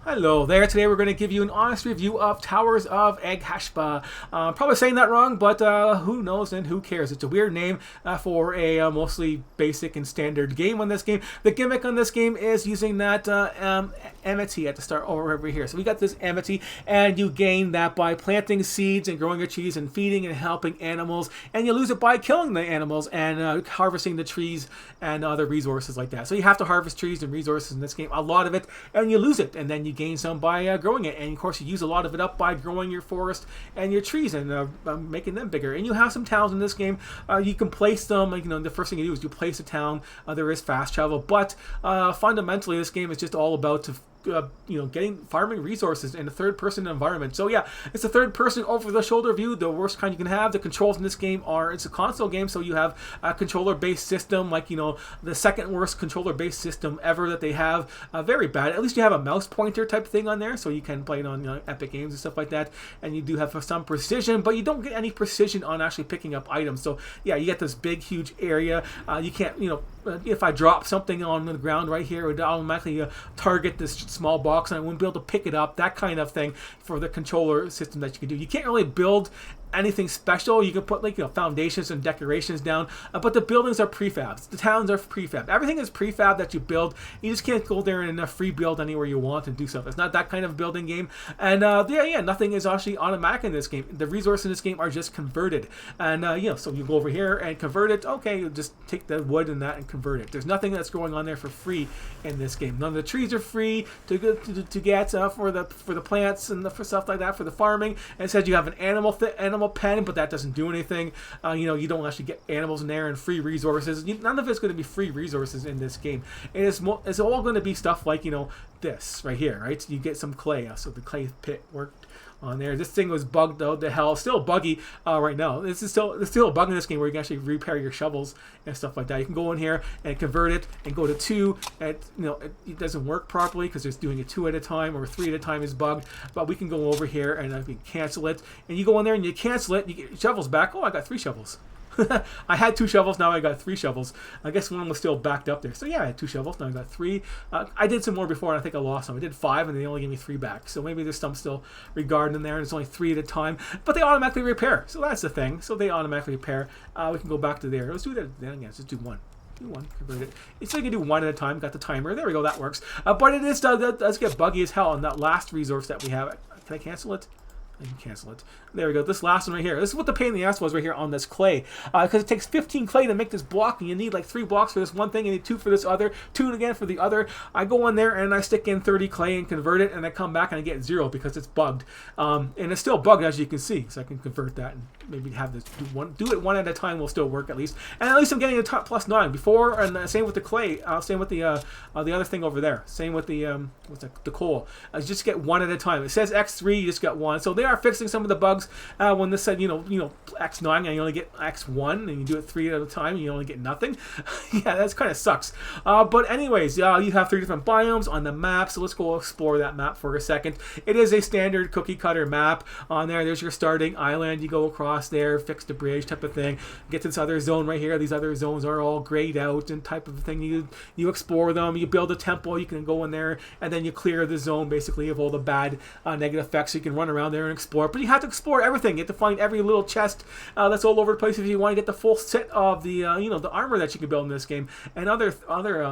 Hello there. Today we're going to give you an honest review of Towers of Aghasba. Probably saying that wrong, but who knows and who cares? It's a weird name for a mostly basic and standard game on this game. The gimmick on this game is using that amity at the start over here. So we got this amity, and you gain that by planting seeds and growing your trees and feeding and helping animals, and you lose it by killing the animals and harvesting the trees and other resources like that. So you have to harvest trees and resources in this game, a lot of it, and you lose it, and then you gain some by growing it, and of course you use a lot of it up by growing your forest and your trees and making them bigger. And you have some towns in this game. You can place them, the first thing you do is you place a town. There is fast travel, but fundamentally this game is just all about getting farming resources in a third-person environment. So yeah, it's a third-person over-the-shoulder view, the worst kind you can have. The controls in this game it's a console game, so you have a controller-based system, the second worst controller-based system ever that they have. Very bad. At least you have a mouse pointer type thing on there, so you can play it on Epic Games and stuff like that. And you do have some precision, but you don't get any precision on actually picking up items. So yeah, you get this big, huge area. You can't, if I drop something on the ground right here, it would automatically target this small box, and I wouldn't be able to pick it up. That kind of thing for the controller system that you can do. You can't really build anything special. You can put foundations and decorations down, but the buildings are prefabs. The towns are prefab. Everything is prefab that you build. You just can't go there and free build anywhere you want and do stuff. It's not that kind of building game. And nothing is actually automatic in this game. The resources in this game are just converted. And so you go over here and convert it. Okay, you just take the wood and that and convert it. There's nothing that's going on there for free in this game. None of the trees are free to get for the plants and for stuff like that for the farming. And it says you have an animal pen, but that doesn't do anything. You don't actually get animals in there and free resources. None of it's going to be free resources in this game. It's all going to be stuff like this right here, right? So you get some clay. So the clay pit worked on there. This thing was bugged though to hell. Still buggy right now. There's still a bug in this game where you can actually repair your shovels and stuff like that. You can go in here and convert it and go to 2. And it doesn't work properly because it's doing it 2 at a time, or 3 at a time is bugged. But we can go over here and we can cancel it. And you go in there and you cancel it. You get your shovels back. Oh, I got 3 shovels. I had 2 shovels, now I got 3 shovels. I guess one was still backed up there. So yeah, I had 2 shovels, now I got 3. I did some more before and I think I lost some. I did 5 and they only gave me 3 back. So maybe there's some still regarding in there and it's only 3 at a time. But they automatically repair. So that's the thing. So they automatically repair. We can go back to there. Let's do that then again. Let's just do 1. Do 1, convert it. It's like you can do 1 at a time. Got the timer. There we go, that works. But it does get buggy as hell on that last resource that we have. Can I cancel it? I can cancel it. There we go. This last one right here. This is what the pain in the ass was right here on this clay. Because it takes 15 clay to make this block, and you need like 3 blocks for this one thing, and you need 2 for this other, 2 again for the other. I go in there and I stick in 30 clay and convert it, and I come back and I get 0 because it's bugged. And it's still bugged, as you can see. So I can convert that and maybe have this do it 1 at a time will still work at least. And at least I'm getting a top +9 before, and same with the clay. Same with the other thing over there. Same with the the coal. You just get 1 at a time. It says X3, you just got 1. So they are fixing some of the bugs. When this said X9 and you only get X1, and you do it 3 at a time and you only get nothing. Yeah, that's kind of sucks. But anyways, you have 3 different biomes on the map. So let's go explore that map for a second. It is a standard cookie cutter map on there. There's your starting island. You go across there, fix the bridge type of thing. Get to this other zone right here. These other zones are all grayed out and type of thing. You explore them. You build a temple. You can go in there and then you clear the zone basically of all the bad negative effects. So you can run around there and explore. But you have to explore everything. You have to find every little chest that's all over the place if you want to get the full set of the the armor that you can build in this game and other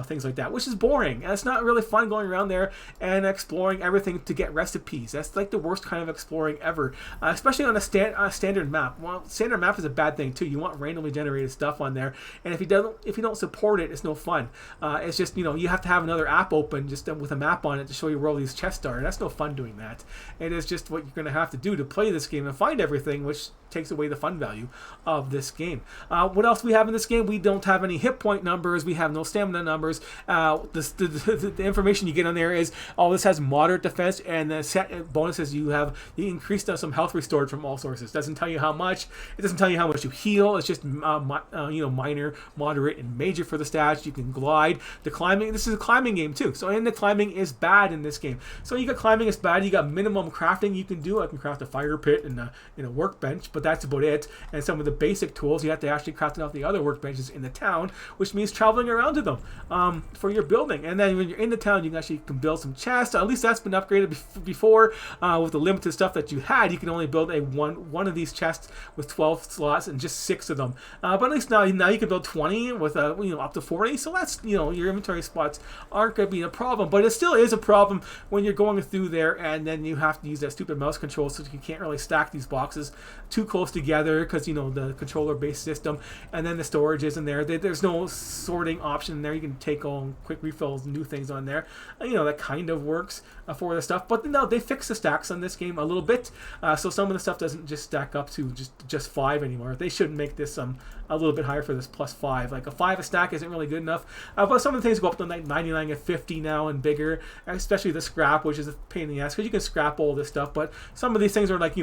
things like that, which is boring. And it's not really fun going around there and exploring everything to get recipes. That's like the worst kind of exploring ever, especially on a standard map. Well, standard map is a bad thing too. You want randomly generated stuff on there, and if you don't support it, it's no fun. It's just you have to have another app open just with a map on it to show you where all these chests are, and that's no fun doing that. It is just what you're going to have to do to play this game and find everything, which takes away the fun value of this game. What else we have in this game? We don't have any hit point numbers. We have no stamina numbers. The information you get on there is this has moderate defense, and the set bonuses you increased some health restored from all sources. Doesn't tell you how much. It doesn't tell you how much you heal. It's just minor, moderate, and major for the stats. You can glide. The climbing. This is a climbing game too. So the climbing is bad in this game. So you got climbing is bad. You got minimum crafting you can do. I can craft a fire pit and a workbench, but that's about it. And some of the basic tools you have to actually craft off the other workbenches in the town, which means traveling around to them for your building. And then when you're in the town, you can build some chests. At least that's been upgraded before with the limited stuff that you had. You can only build one of these chests with 12 slots and just 6 of them. But at least now you can build 20 with up to 40. So that's your inventory spots aren't going to be a problem. But it still is a problem when you're going through there and then you have to use that stupid mouse control, so you can't really stack these boxes too close together because the controller-based system, and then the storage isn't there. There's no sorting option there. You can take on quick refills and new things on there. That kind of works for the stuff. But no, they fixed the stacks on this game a little bit, so some of the stuff doesn't just stack up to just 5 anymore. They should make this a little bit higher for this +5. Like a 5 a stack isn't really good enough. But some of the things go up to like 99 and 50 now and bigger, especially the scrap, which is a pain in the ass because you can scrap all this stuff. But some of these things are like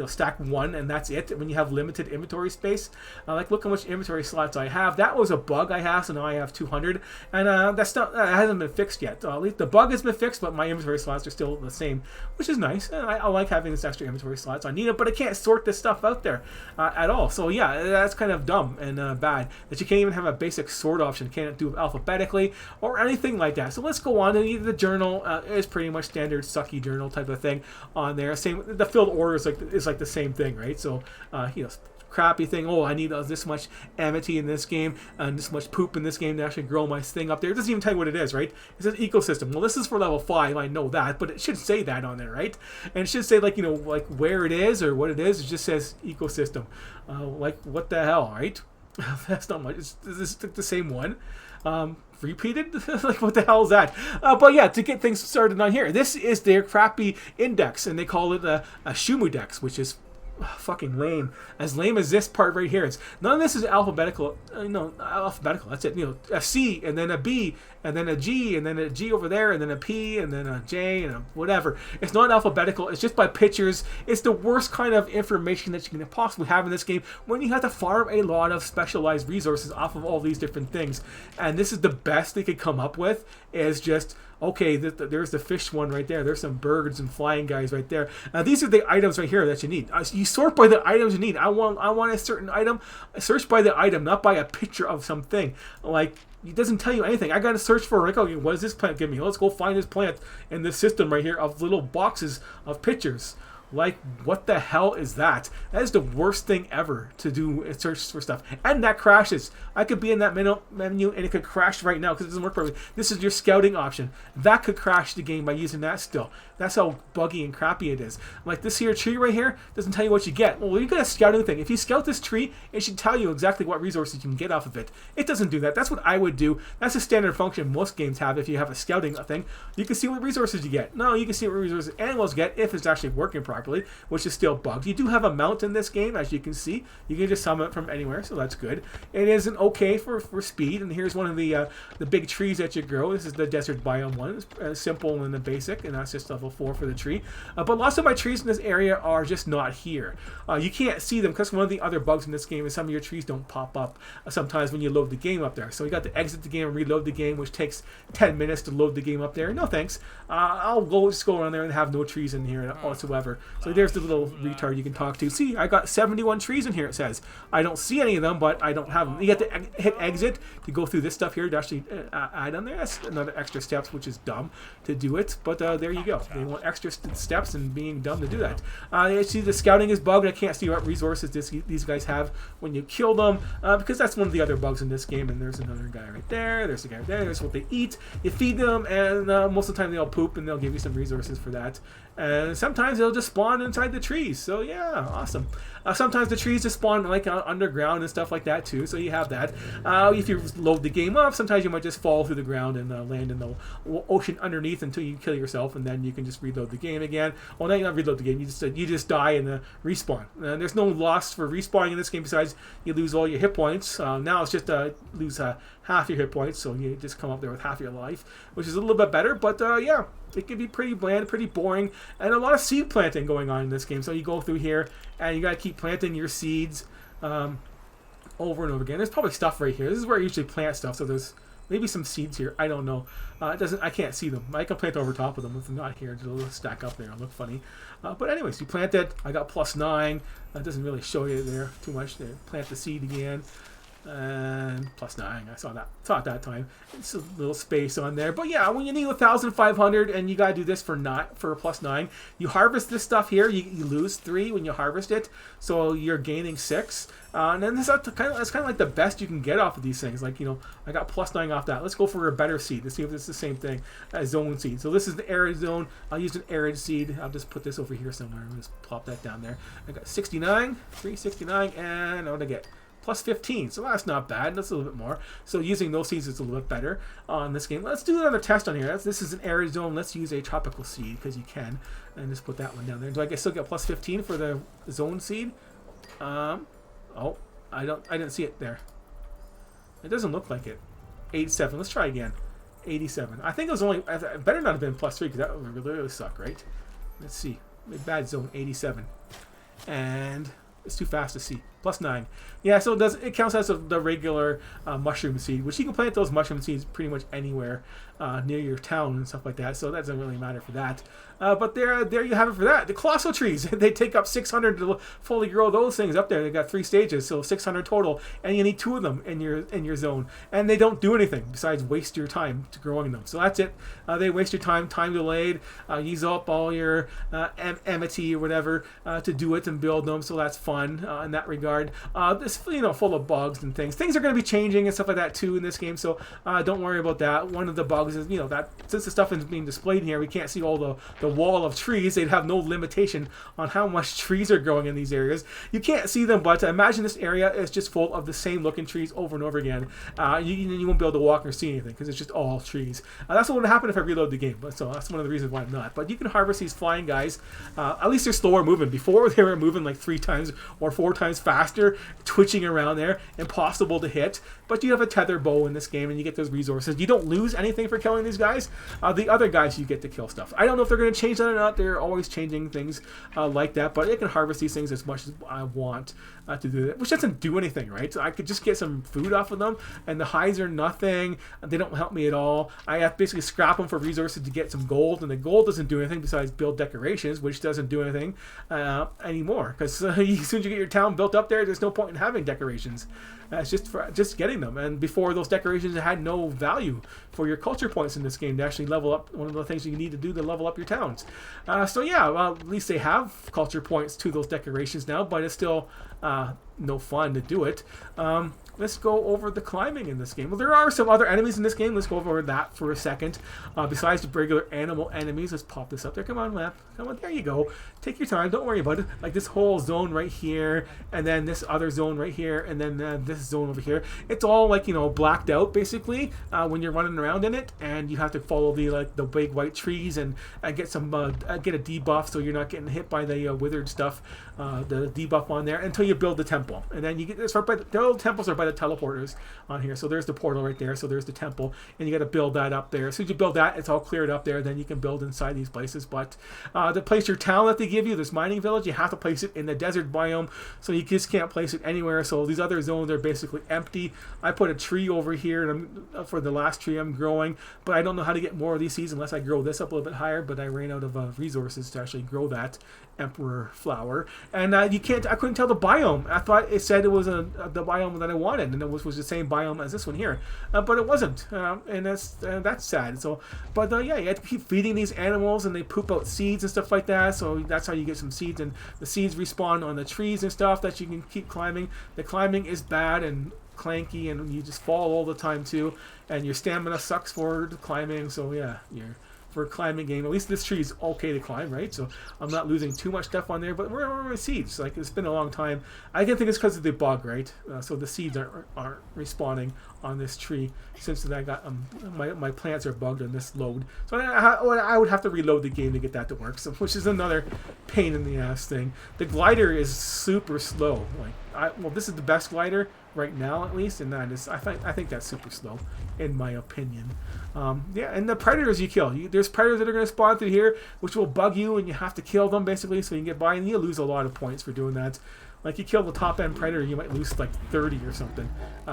stack 1 and that's it. When you have limited inventory space, like look how much inventory slots I have. That was a bug I have, so now I have 200, and that hasn't been fixed yet. At least the bug has been fixed, but my inventory slots are still the same, which is nice. And I like having this extra inventory slots. I need it, but I can't sort this stuff out there at all. So yeah, that's kind of dumb and bad that you can't even have a basic sort option. Can't do alphabetically or anything like that. So let's go on. And the journal is pretty much standard sucky journal type of thing on there. Same, the filled order is like the same thing, right? So crappy thing. Oh, I need this much amity in this game and this much poop in this game to actually grow my thing up there. It doesn't even tell you what it is, right? It says ecosystem. Well, this is for level 5. I know that, but it should say that on there, right? And it should say like where it is or what it is. It just says ecosystem. Like what the hell, right? That's not much. Is this the same one? Repeated? Like what the hell is that? But yeah, to get things started on here, this is their crappy index, and they call it a Shumu dex, which is fucking lame. As lame as this part right here. None of this is alphabetical. Alphabetical. That's it. A C and then a B and then a G and then a G over there and then a P and then a J and a whatever. It's not alphabetical. It's just by pictures. It's the worst kind of information that you can possibly have in this game when you have to farm a lot of specialized resources off of all these different things. And this is the best they could come up with, is just okay, there's the fish one right there. There's some birds and flying guys right there. Now these are the items right here that you need. You sort by the items you need. I want a certain item. Search by the item, not by a picture of something. Like, it doesn't tell you anything. I got to search for, like, okay, what does this plant give me? Let's go find this plant in this system right here of little boxes of pictures. Like, what the hell is that? That is the worst thing ever to do and search for stuff. And that crashes. I could be in that menu and it could crash right now because it doesn't work properly. This is your scouting option. That could crash the game by using that still. That's how buggy and crappy it is. Like this here tree right here doesn't tell you what you get. Well, you got a scouting thing. If you scout this tree, it should tell you exactly what resources you can get off of it. It doesn't do that. That's what I would do. That's a standard function most games have. If you have a scouting thing, you can see what resources you get. No, you can see what resources animals get if it's actually working properly, which is still bugged. You do have a mount in this game, as you can see. You can just summon it from anywhere, so that's good. It isn't okay for speed, and here's one of the big trees that you grow. This is the desert biome one. It's simple and the basic, and that's just level 4 for the tree. But lots of my trees in this area are just not here. You can't see them because one of the other bugs in this game is some of your trees don't pop up sometimes when you load the game up there. So you got to exit the game and reload the game, which takes 10 minutes to load the game up there. No thanks. I'll just go around there and have no trees in here whatsoever. So there's the little retard you can talk to. See, I got 71 trees in here, it says. I don't see any of them, but I don't have them. You got to hit exit to go through this stuff here to actually add on there. That's another extra steps, which is dumb to do it. But there you go. They want extra steps and being dumb to do that. You see the scouting is bugged. I can't see what resources these guys have when you kill them because that's one of the other bugs in this game. And there's another guy right there. There's the guy right there. There's what they eat. You feed them, and most of the time they'll poop, and they'll give you some resources for that. And sometimes they'll just spawn inside the trees. So yeah, awesome. Sometimes the trees just spawn like underground and stuff like that too. So you have that. If you load the game up, sometimes you might just fall through the ground and land in the ocean underneath until you kill yourself, and then you can just reload the game again. Well, now you not reload the game. You just die and respawn. There's no loss for respawning in this game besides you lose all your hit points. Now it's just lose half your hit points, so you just come up there with half your life, which is a little bit better. But yeah, it can be pretty bland, pretty boring, and a lot of seed planting going on in this game. So you go through here and you got to keep planting your seeds over and over again. There's probably stuff right here. This is where I usually plant stuff. So there's Maybe some seeds here. I don't know. It doesn't. I can't see them. I can plant over top of them if they're not here. It'll stack up there and look funny. But anyways, you plant it. I got +9. That doesn't really show you there too much. There. Plant the seed again. And +9. I saw it that time. It's a little space on there, but yeah, when you need 1,500 and you gotta do this for +9, you harvest this stuff here. You lose 3 when you harvest it, so you're gaining 6. And then that's kind of like the best you can get off of these things. Like, you know, I got +9 off that. Let's go for a better seed. Let's see if it's the same thing as zone seed. So this is the arid zone. I'll use an arid seed. I'll just put this over here somewhere. I'll just plop that down there. I got 69, 369, and what did I get? +15, so that's not bad. That's a little bit more. So using those seeds is a little bit better on this game. Let's do another test on here. This is an arid zone. Let's use a tropical seed because you can, and just put that one down there. Do I still get +15 for the zone seed? Oh, I didn't see it there. It doesn't look like it. 87. Let's try again. 87. I think it was only. It better not have been +3 because that would really suck, right? Let's see. Bad zone. 87, and it's too fast to see. +9. Yeah, so it counts as the regular mushroom seed, which you can plant those mushroom seeds pretty much anywhere near your town and stuff like that. So that doesn't really matter for that. But there you have it for that. The colossal trees, they take up 600 to fully grow those things up there. They got 3 stages, so 600 total, and you need 2 of them in your zone. And they don't do anything besides waste your time to growing them. So that's it. They waste your time delayed. Use up all your amity or whatever to do it and build them. So that's fun in that regard. This full of bugs and things. Things are going to be changing and stuff like that too in this game. So don't worry about that. One of the bugs is that since the stuff is being displayed here, we can't see all the wall of trees. They'd have no limitation on how much trees are growing in these areas. You can't see them, but imagine this area is just full of the same looking trees over and over again. You won't be able to walk or see anything because it's just all trees. That's what would happen if I reload the game. But so that's one of the reasons why I'm not. But you can harvest these flying guys. At least they're slower moving. Before they were moving like 3 times or 4 times faster, twitching around there, impossible to hit. But you have a tether bow in this game and you get those resources. You don't lose anything for killing these guys. The other guys you get to kill stuff. I don't know if they're going to change that or not. They're always changing things like that, but I can harvest these things as much as I want to do that, which doesn't do anything, right? So I could just get some food off of them, and the hides are nothing. They don't help me at all. I have to basically scrap them for resources to get some gold, and the gold doesn't do anything besides build decorations, which doesn't do anything anymore, because as soon as you get your town built up there, there's no point in having decorations. It's just getting them, and before those decorations had no value for your culture points in this game to actually level up. One of the things you need to do to level up your towns. So yeah, well, at least they have culture points to those decorations now, but it's still no fun to do it. Let's go over the climbing in this game. Well, there are some other enemies in this game. Let's go over that for a second. Besides the regular animal enemies, let's pop this up there. Come on, map. Come on, there you go. Take your time. Don't worry about it. Like this whole zone right here, and then this other zone right here, and then this zone over here. It's all like, blacked out basically when you're running around in it, and you have to follow the big white trees and get some get a debuff so you're not getting hit by the withered stuff. The debuff on there until you build the temple, and then you get this right by the old temples are by the teleporters on here. So there's the portal right there. So there's the temple, and you got to build that up there. So you build that, it's all cleared up there. Then you can build inside these places. But to place your town that they give you, this mining village, you have to place it in the desert biome. So you just can't place it anywhere. So these other zones are basically empty. I put a tree over here, and for the last tree I'm growing, but I don't know how to get more of these seeds unless I grow this up a little bit higher. But I ran out of resources to actually grow that emperor flower, and I couldn't tell the biome. I thought it said it was the biome that I wanted, and it was the same biome as this one here, but it wasn't, and that's sad. So, but yeah, you have to keep feeding these animals, and they poop out seeds and stuff like that. So that's how you get some seeds, and the seeds respawn on the trees and stuff that you can keep climbing. The climbing is bad and clanky, and you just fall all the time too, and your stamina sucks for climbing. So yeah, for a climbing game, at least this tree is okay to climb, right? So I'm not losing too much stuff on there, but where are my seeds? Like, it's been a long time. I can think it's because of the bug, right? So the seeds aren't respawning on this tree since I got my plants are bugged on this load. So I would have to reload the game to get that to work, so, which is another pain in the ass thing. The glider is super slow. Well, this is the best glider right now, at least, and that is I think that's super slow, in my opinion. Yeah, and the predators you kill. There's predators that are going to spawn through here, which will bug you, and you have to kill them basically so you can get by, and you lose a lot of points for doing that. Like you kill the top end predator, you might lose like 30 or something,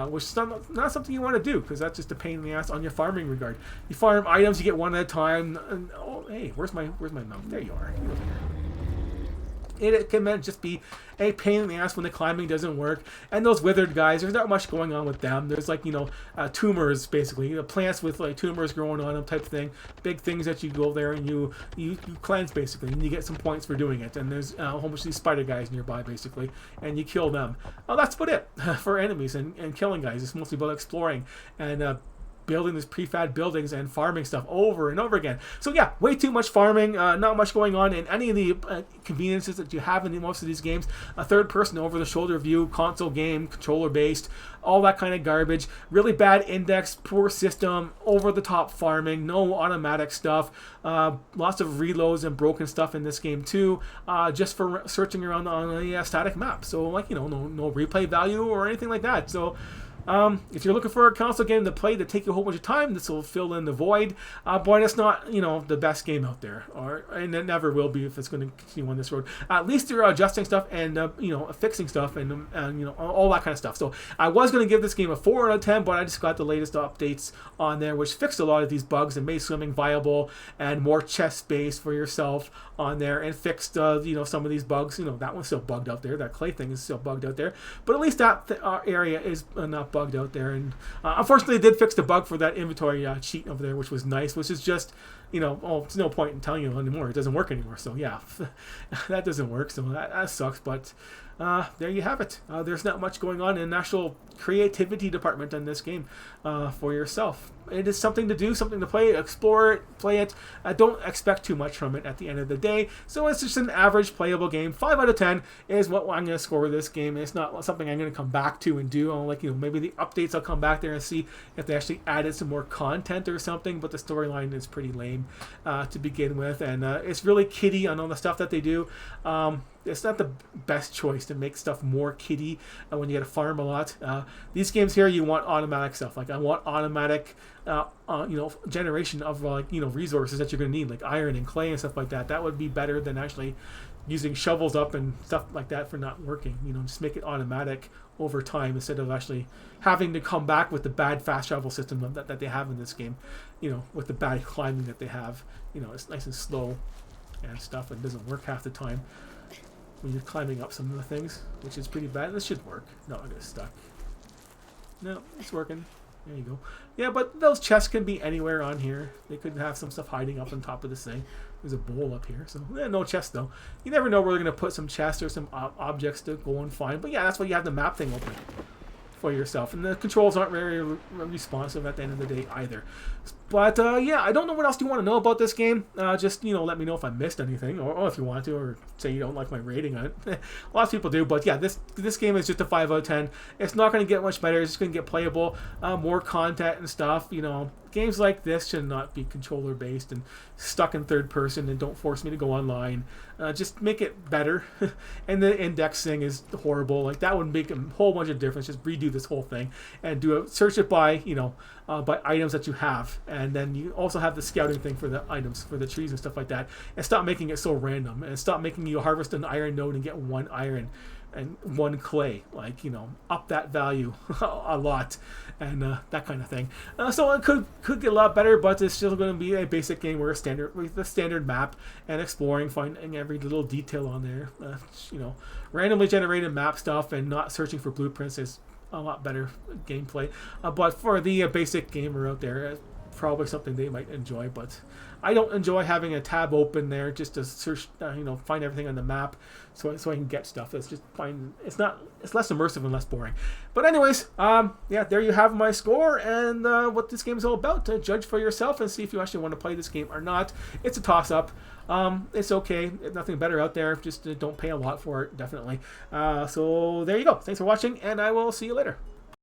which is not something you want to do, because that's just a pain in the ass on your farming regard. You farm items, you get one at a time. And, oh, hey, where's my mount? There you are. You're over here. It can just be a pain in the ass when the climbing doesn't work. And those withered guys, there's not much going on with them. There's like, tumors, basically. Plants with like tumors growing on them type of thing. Big things that you go there and you cleanse, basically. And you get some points for doing it. And there's a whole bunch of these spider guys nearby, basically. And you kill them. That's about it for enemies and killing guys. It's mostly about exploring and building these prefab buildings and farming stuff over and over again. So yeah, way too much farming, not much going on in any of the conveniences that you have in most of these games. A third person over the shoulder view, console game, controller based, all that kind of garbage. Really bad index, poor system, over the top farming, no automatic stuff, lots of reloads and broken stuff in this game too, just for searching around on a static map. So like, no replay value or anything like that. So if you're looking for a console game to play that take you a whole bunch of time, this will fill in the void. But it's not, the best game out there, and it never will be if it's going to continue on this road. At least they're adjusting stuff and fixing stuff and all that kind of stuff. So I was going to give this game a 4 out of 10, but I just got the latest updates on there, which fixed a lot of these bugs and made swimming viable and more chest space for yourself on there, and fixed some of these bugs. That one's still bugged out there. That clay thing is still bugged out there, but at least that area is not bugged out there. And unfortunately, they did fix the bug for that inventory cheat over there, which was nice, which is just there's no point in telling you anymore. It doesn't work anymore. So yeah, that doesn't work. So that sucks. But there you have it. There's not much going on in the actual creativity department in this game for yourself. It is something to do, something to play, explore it, play it. Don't expect too much from it at the end of the day. So it's just an average playable game. 5 out of 10 is what I'm going to score this game. It's not something I'm going to come back to and do. Maybe the updates, I'll come back there and see if they actually added some more content or something. But the storyline is pretty lame to begin with, and it's really kiddie on all the stuff that they do. It's not the best choice to make stuff more kiddie when you got to farm a lot. These games here, you want automatic stuff. Like I want automatic, generation of resources that you're going to need, like iron and clay and stuff like that. That would be better than actually using shovels up and stuff like that for not working. Just make it automatic over time instead of actually having to come back with the bad fast travel system that they have in this game. With the bad climbing that they have. It's nice and slow and stuff, and doesn't work half the time when you're climbing up some of the things, which is pretty bad. This should work. No, I got stuck. No, it's working. There you go. Yeah, but those chests can be anywhere on here. They could have some stuff hiding up on top of this thing. There's a bowl up here, so no chest though. You never know where they're going to put some chests or some objects to go and find. But yeah, that's why you have the map thing open for yourself, and the controls aren't very responsive at the end of the day either. But yeah, I don't know what else you want to know about this game. Just let me know if I missed anything, or if you want to, or say you don't like my rating on it. A lot of people do, but yeah, this game is just a 5 out of 10. It's not going to get much better. It's just going to get playable, more content and stuff. Games like this should not be controller based and stuck in third person, and don't force me to go online. Just make it better. And the indexing is horrible. Like that would make a whole bunch of difference. Just redo this whole thing and search it by by items that you have, and then you also have the scouting thing for the items, for the trees and stuff like that, and stop making it so random, and stop making you harvest an iron node and get 1 iron and 1 clay, up that value a lot, and that kind of thing. So it could get a lot better, but it's still going to be a basic game with the standard map and exploring, finding every little detail on there. Randomly generated map stuff and not searching for blueprints is a lot better gameplay. But for the basic gamer out there, probably something they might enjoy. But I don't enjoy having a tab open there just to search, find everything on the map, so I can get stuff. It's less immersive and less boring. But anyways, yeah, there you have my score and what this game is all about. To judge for yourself and see if you actually want to play this game or not. It's a toss-up. It's okay. Nothing better out there. Just don't pay a lot for it, definitely. So there you go. Thanks for watching, and I will see you later.